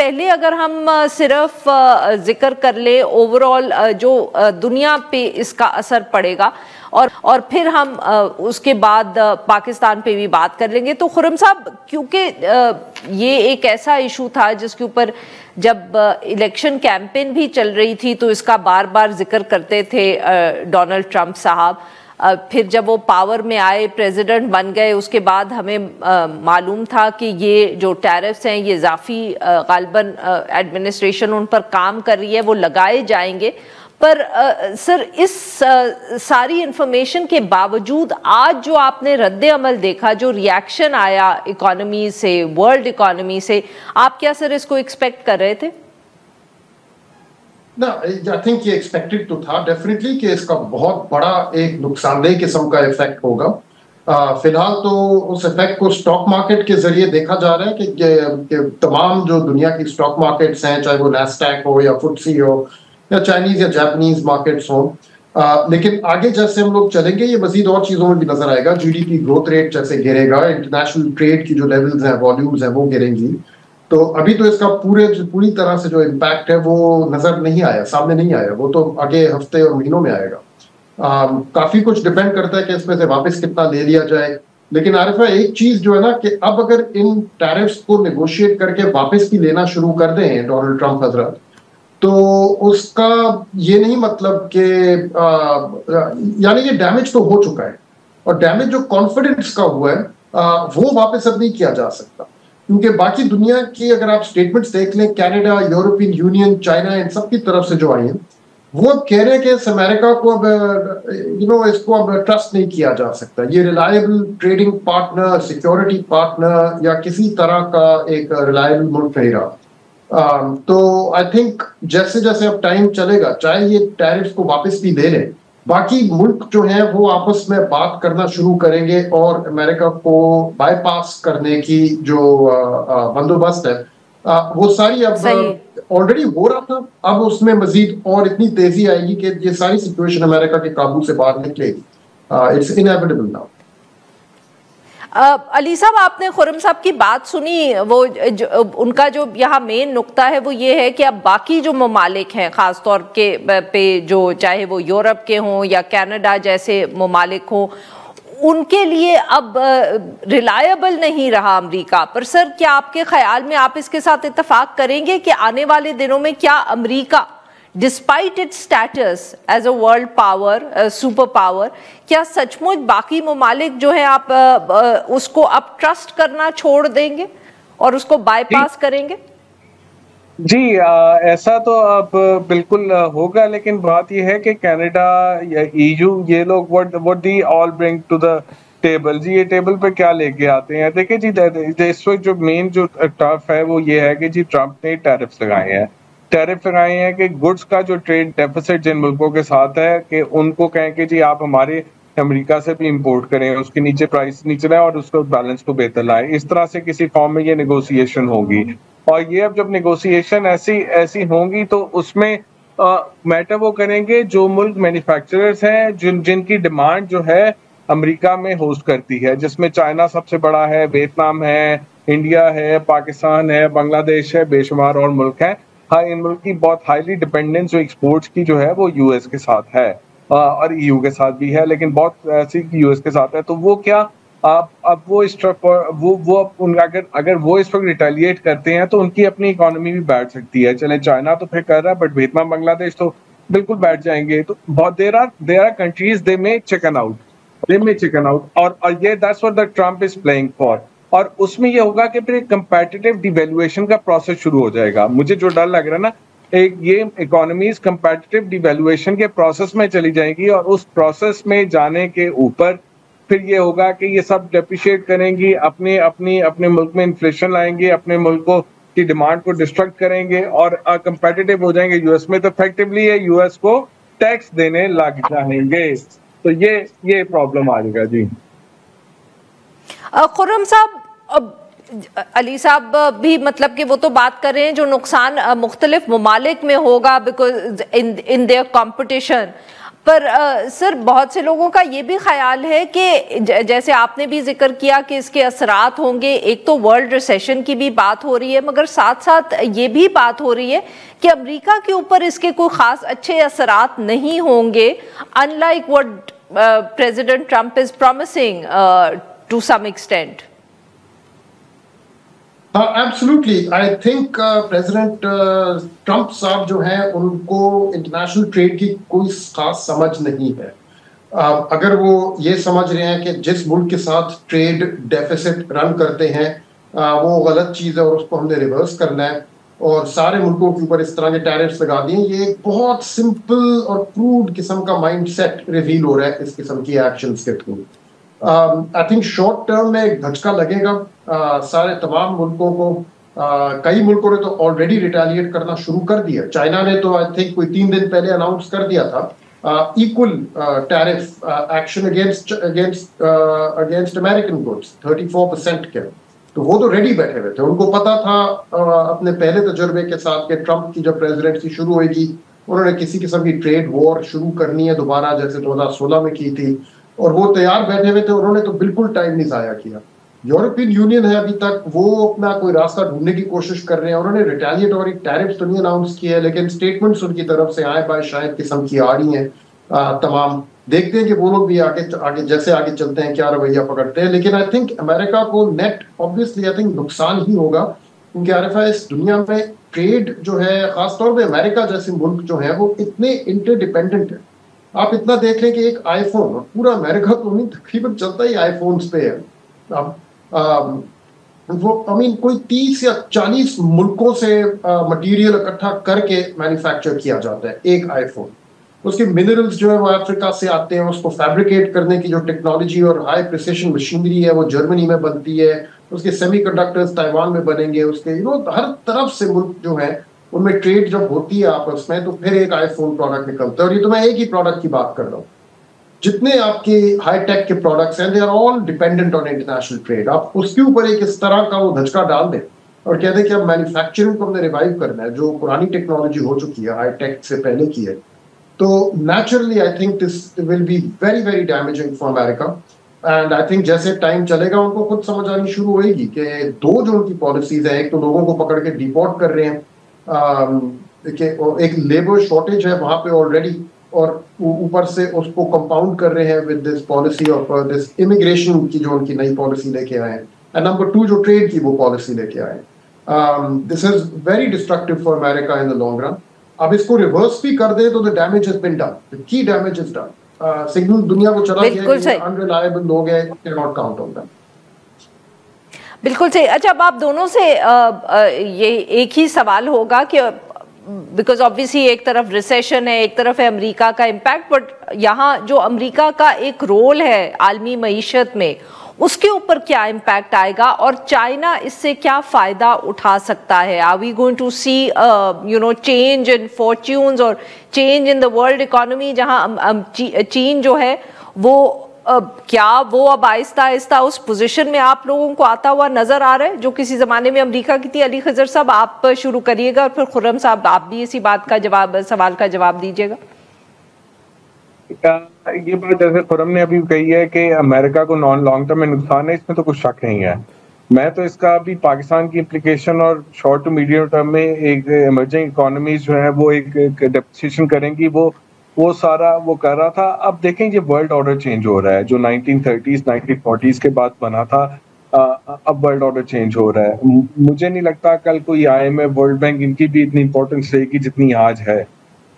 पहले अगर हम सिर्फ जिक्र कर ले ओवरऑल जो दुनिया पे इसका असर पड़ेगा और फिर हम उसके बाद पाकिस्तान पे भी बात कर लेंगे। तो खुर्रम साहब, क्योंकि ये एक ऐसा इशू था जिसके ऊपर जब इलेक्शन कैंपेन भी चल रही थी तो इसका बार बार जिक्र करते थे डोनाल्ड ट्रंप साहब। फिर जब वो पावर में आए, प्रेसिडेंट बन गए, उसके बाद हमें मालूम था कि ये जो टैरिफ्स हैं ये इजाफी गालिबन एडमिनिस्ट्रेशन उन पर काम कर रही है, वो लगाए जाएंगे। पर सर, इस सारी इंफॉर्मेशन के बावजूद आज जो आपने रद्द अमल देखा, जो रिएक्शन आया इकोनॉमी से, वर्ल्ड इकोनॉमी से, आप क्या सर इसको एक्सपेक्ट कर रहे थे? ना, आई थिंक ये एक्सपेक्टेड तो था डेफिनेटली कि इसका बहुत बड़ा एक नुकसानदेह किस्म का इफेक्ट होगा। फिलहाल तो उस इफेक्ट को स्टॉक मार्केट के जरिए देखा जा रहा है कि तमाम जो दुनिया की स्टॉक मार्केट्स हैं, चाहे वो नैस्डैक हो या फुटसी हो या चाइनीज या जापानीज मार्केट्स हो, लेकिन आगे जैसे हम लोग चलेंगे ये मजीद और चीजों में भी नजर आएगा। जीडीपी ग्रोथ रेट जैसे गिरेगा, इंटरनेशनल ट्रेड की जो लेवल्स हैं, वॉल्यूम्स हैं, वो गिरेंगी। तो अभी तो इसका पूरी तरह से जो इम्पैक्ट है वो नजर नहीं आया, सामने नहीं आया, वो तो आगे हफ्ते और महीनों में आएगा। काफी कुछ डिपेंड करता है कि इसमें से वापस कितना ले लिया जाए। लेकिन आरिफा, एक चीज जो है ना कि अब अगर इन टैरिफ्स को नेगोशिएट करके वापस भी लेना शुरू कर दें डोनाल्ड ट्रंप हजरत, तो उसका ये नहीं मतलब कि यानी ये डैमेज तो हो चुका है, और डैमेज जो कॉन्फिडेंस का हुआ है वो वापस अब नहीं किया जा सकता। क्योंकि बाकी दुनिया की अगर आप स्टेटमेंट्स देख लें, कनाडा, यूरोपियन यूनियन, चाइना, इन सब की तरफ से जो आई हैं, वो अब कह रहे हैं कि इस अमेरिका को अब इसको अब ट्रस्ट नहीं किया जा सकता। ये reliable trading partner, security partner या किसी तरह का एक रिलायबल मुल्क नहीं रहा। तो आई थिंक जैसे जैसे अब टाइम चलेगा, चाहे ये टैरिफ्स को वापस भी ले लें, बाकी मुल्क जो हैं वो आपस में बात करना शुरू करेंगे और अमेरिका को बाईपास करने की जो बंदोबस्त है वो सारी अब ऑलरेडी हो रहा था, अब उसमें मजीद और इतनी तेजी आएगी कि ये सारी सिचुएशन अमेरिका के काबू से बाहर निकलेगी। It's inevitable now. अली साहब, आपने खुर्रम साहब की बात सुनी, वो उनका जो यहाँ मेन नुक्ता है वो ये है कि अब बाकी जो ममालिक हैं, ख़ास तौर के पे जो चाहे वो यूरोप के हों या कनाडा जैसे ममालिक हों, उनके लिए अब रिलायबल नहीं रहा अमेरिका। पर सर, क्या आपके ख्याल में आप इसके साथ इत्तेफाक करेंगे कि आने वाले दिनों में क्या America despite its status as a world power, super power, क्या सचमुच बाकी ममालिक जो है आप उसको अब ट्रस्ट करना छोड़ देंगे और उसको बाईपास करेंगे? जी, ऐसा तो अब बिल्कुल होगा, लेकिन बात यह है कि कनाडा या ईयू, ये लोग what they all bring to the table. जी, ये टेबल पे क्या लेके आते हैं? देखिए जी, इस वक्त जो मेन जो टफ है वो ये है कि जी ट्रंप ने टैरिफ्स लगाए हैं कि गुड्स का जो ट्रेड डेफिसिट जिन मुल्कों के साथ है कि उनको कहें कि जी आप हमारे अमेरिका से भी इंपोर्ट करें, उसके नीचे प्राइस नीचे लाएं और उसको बैलेंस को बेहतर लाएं। इस तरह से किसी फॉर्म में ये नेगोशिएशन होगी, और ये अब जब नेगोशिएशन ऐसी होंगी तो उसमें मैटर वो करेंगे जो मुल्क मैन्युफैक्चरर्स हैं, जिनकी डिमांड जो है अमेरिका में होस्ट करती है, जिसमें चाइना सबसे बड़ा है, वियतनाम है, इंडिया है, पाकिस्तान है, बांग्लादेश है, बेशुमार और मुल्क हैं। हाँ, इन मुल्क की बहुत हाईली डिपेंडेंस जो एक्सपोर्ट्स की जो है वो यूएस के साथ है और ईयू के साथ भी है, लेकिन बहुत ऐसी यूएस के साथ है। तो वो क्या अब वो इस अगर वो इस वक्त रिटेलिएट करते हैं तो उनकी अपनी इकोनॉमी भी बैठ सकती है। चले चाइना तो फिर कर रहा है, बट वियतनाम, बांग्लादेश तो बिल्कुल बैठ जाएंगे। तो बहुत देर are countries they may chicken out और ये that's what the Trump is playing for. और उसमें ये होगा कि फिर एक कंपेटिटिव डिवैल्यूएशन का प्रोसेस शुरू हो जाएगा। मुझे जो डर लग रहा है ना, ये इकोनॉमीज कंपेटिटिव डिवैल्यूएशन के प्रोसेस में चली जाएंगी, और उस प्रोसेस में जाने के ऊपर फिर ये होगा कि ये सब डेप्रिशिएट करेंगी, अपने मुल्क में इन्फ्लेशन लाएंगे, अपने मुल्कों की डिमांड को डिस्ट्रक्ट करेंगे और कंपेटिटिव हो जाएंगे यूएस में, तो इफेक्टिवली ये यूएस को टैक्स देने लग जाएंगे। तो ये प्रॉब्लम आ जाएगा। जी खुर्रम साहब, अली साहब भी मतलब कि वो तो बात कर रहे हैं जो नुकसान मुख्तलिफ ममालिक में होगा बिकॉज इन देयर कॉम्पिटिशन, पर सर बहुत से लोगों का ये भी ख्याल है कि जैसे आपने भी जिक्र किया कि इसके असरात होंगे, एक तो वर्ल्ड रिसेशन की भी बात हो रही है, मगर साथ साथ ये भी बात हो रही है कि अमेरिका के ऊपर इसके कोई खास अच्छे असरात नहीं होंगे, unlike what President Trump is promising to some extent. Absolutely, I think President Trump साहब जो हैं उनको इंटरनेशनल ट्रेड की कोई खास समझ नहीं है। अगर वो ये समझ रहे हैं कि जिस मुल्क के साथ ट्रेड डेफिसिट रन करते हैं वो गलत चीज़ है और उसको हमने रिवर्स करना है और सारे मुल्कों के ऊपर इस तरह के टैरिफ्स लगा दिए, ये एक बहुत सिंपल और क्रूड किस्म का माइंड सेट रिवील हो रहा है इस किस्म की एक्शंस के through. I think short term में एक झटका लगेगा सारे तमाम मुल्कों को। कई मुल्कों ने तो ऑलरेडी रिटेलिएट करना शुरू कर दिया। चाइना ने तो आई थिंक कोई 3 दिन पहले अनाउंस कर दिया था equal tariff action against American goods 34% के। तो वो तो रेडी बैठे हुए थे, उनको पता था अपने पहले तजुर्बे के साथ कि ट्रंप की जब प्रेसिडेंसी शुरू होगी उन्होंने किसी किस्म की ट्रेड वॉर शुरू करनी है दोबारा, जैसे 2016 में की थी, और वो तैयार बैठे हुए थे। उन्होंने तो बिल्कुल टाइम नहीं जाया किया। यूरोपियन यूनियन है अभी तक वो अपना कोई रास्ता ढूंढने की कोशिश कर रहे हैं। उन्होंने रिटेलिएटरी टैरिफ्स तो नहीं अनाउंस किए, लेकिन स्टेटमेंट्स उनकी तरफ से आए बाय शायद किस्म की आ रही हैं तमाम। देखते हैं कि वो लोग भी आगे चलते हैं क्या रवैया पकड़ते हैं। लेकिन आई थिंक अमेरिका को नेट ऑब्वियसली आई थिंक नुकसान ही होगा, क्योंकि आरएफआई इस दुनिया में ट्रेड जो है खासतौर पर अमेरिका जैसे मुल्क जो है वो इतने इंटरडिपेंडेंट है। आप इतना देख लें कि एक आईफोन, और पूरा अमेरिका तो नहीं तकरीबन चलता ही आईफोन्स पे है। अब वो कोई 30 या 40 मुल्कों से मटेरियल इकट्ठा करके मैन्युफैक्चर किया जाता है एक आईफोन। उसके मिनरल्स जो है वो अफ्रीका से आते हैं, उसको फैब्रिकेट करने की जो टेक्नोलॉजी और हाई प्रिसिशन मशीनरी है वो जर्मनी में बनती है, उसके सेमीकंडक्टर्स ताइवान में बनेंगे, उसके हर तरफ से मुल्क जो है उनमें ट्रेड जब होती है आपस में तो फिर एक आईफोन प्रोडक्ट निकलता है। और ये तो मैं एक ही प्रोडक्ट की बात कर रहा हूँ, जितने आपके हाई टेक के प्रोडक्ट्स हैं they are all dependent on international trade. आप उसके ऊपर एक इस तरह का वो धचका डाल दें और कहते हैं कि अब मैन्युफैक्चरिंग को हमने रिवाइव करना है जो पुरानी टेक्नोलॉजी हो चुकी है, हाई टेक से पहले की है, तो naturally I think this will be very very damaging for America. And I think जैसे टाइम चलेगा उनको खुद समझ आनी शुरू होगी कि दो जो उनकी पॉलिसीज है, एक तो लोगों को पकड़ के डिपोर्ट कर रहे हैं, एक लेबर शॉर्टेज है वहां पे ऑलरेडी, और ऊपर से उसको कंपाउंड कर रहे हैं with this policy of this immigration की जो उनकी नई पॉलिसी लेके आए हैं, एंड नंबर 2 जो ट्रेड की वो पॉलिसी लेके आए। This is very destructive for America in the long run. अब इसको रिवर्स भी कर दे तो the damage has been done, the key damage is done. Signal दुनिया को चला गया कि अनरिलायबल लोग हैं, can not count on them. बिल्कुल सही। अच्छा, अब आप दोनों से ये एक ही सवाल होगा कि बिकॉज ऑब्वियसली एक तरफ रिसेशन है, एक तरफ है अमेरिका का इम्पैक्ट, बट यहाँ जो अमेरिका का एक रोल है आलमी मईशत में उसके ऊपर क्या इम्पैक्ट आएगा और चाइना इससे क्या फायदा उठा सकता है? Are we going to see change in fortunes और change in the world economy, जहाँ चीन जो है वो क्या वो अब आहिस्ता आहिस्ता उस पोजीशन में आप लोगों को आता हुआ नजर आ रहा है जो किसी जमाने में अमेरिका की थी? अली खजर साहब आप शुरू करिएगा और फिर खुर्रम साहब आप भी इसी बात का सवाल का जवाब दीजिएगा। ये बात जैसे खुर्रम ने अभी कही है कि अमेरिका को लॉन्ग टर्म में नुकसान है, इसमें तो कुछ शक नहीं है। मैं तो इसका अभी पाकिस्तान की इम्प्लीकेशन और शॉर्ट टू मीडियम टर्म में एक इमर्जिंग इकोनॉमीज जो है वो एक डेप्रिसिएशन करेंगी, वो सारा वो कर रहा था। अब देखें ये वर्ल्ड ऑर्डर चेंज हो रहा है जो 1930s 1940s के बाद बना था, अब वर्ल्ड ऑर्डर चेंज हो रहा है। मुझे नहीं लगता कल कोई IMF वर्ल्ड बैंक इनकी भी इतनी इंपॉर्टेंस रहेगी जितनी आज है।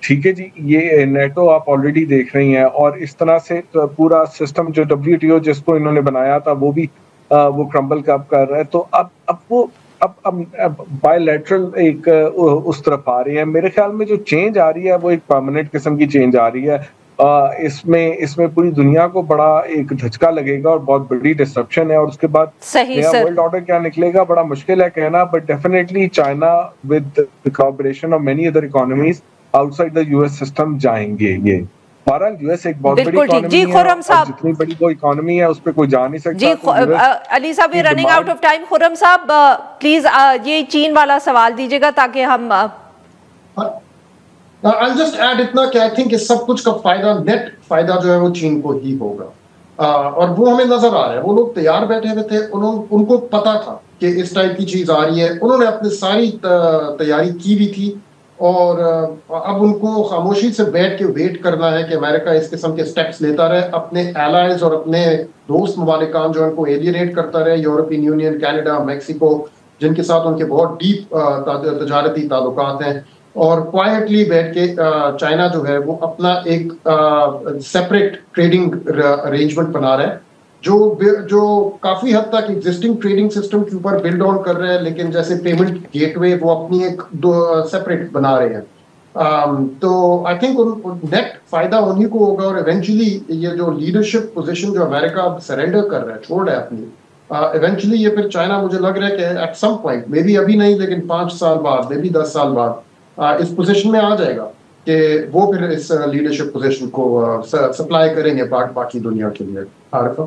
ठीक है जी, ये नेटो आप ऑलरेडी देख रही हैं और इस तरह से तो पूरा सिस्टम जो WTO जिसको इन्होंने बनाया था वो भी वो क्रम्बल कब कर रहा है। तो अब वो बायलैटरल एक उस तरफ आ रही है। मेरे ख्याल में जो चेंज आ रही है वो एक परमानेंट किस्म की चेंज आ रही है। इसमें पूरी दुनिया को बड़ा एक धचका लगेगा और बहुत बड़ी डिस्ट्रप्शन है, और उसके बाद नया वर्ल्ड ऑर्डर क्या निकलेगा बड़ा मुश्किल है कहना। But definitely China with the cooperation of many other economies outside the US system जाएंगे। ये बहरहाल US एक बहुत बड़ी इकोनॉमी है, जितनी बड़ी वो इकोनॉमी है उस पर कोई जा नहीं सकता। जी अली साहब, we running out of time. Khurram साहब प्लीज ये चीन वाला सवाल दीजिएगा ताकि हम आई जस्ट ऐड इतना कि आई थिंक इस सब कुछ का फायदा, नेट फायदा जो है वो चीन को ही होगा। और वो हमें नजर आ रहा है, वो लोग तैयार बैठे हुए थे, उनको पता था कि इस टाइप की चीज आ रही है, उन्होंने अपनी सारी तैयारी की भी थी, और अब उनको खामोशी से बैठ के वेट करना है कि अमेरिका इस किस्म के स्टेप्स लेता रहे, अपने एलाइज और अपने दोस्त ममालिकान जो उनको एलियनेट करता रहे, यूरोपियन यूनियन, कनाडा, मैक्सिको, जिनके साथ उनके बहुत डीप तजारती ताल्लुकात हैं, और क्वाइटली बैठ के चाइना जो है वो अपना एक सेपरेट ट्रेडिंग अरेंजमेंट बना रहा है, जो काफी हद तक एग्जिस्टिंग ट्रेडिंग सिस्टम के ऊपर बिल्ड ऑन कर रहे हैं, लेकिन जैसे पेमेंट गेटवे वो अपनी एक सेपरेट बना रहे हैं। तो आई थिंक नेट फायदा उन्हीं को होगा, और इवेंचुअली ये जो लीडरशिप पोजीशन जो अमेरिका सरेंडर कर रहा है, छोड़ रहा है अपनी, इवेंचुअली ये फिर चाइना, मुझे लग रहा है कि at some point, maybe अभी नहीं लेकिन 5 साल बाद, मे बी 10 साल बाद इस पोजीशन में आ जाएगा कि वो फिर इस लीडरशिप पोजीशन को सप्लाई करेंगे बाकी दुनिया के लिए। आरिफा।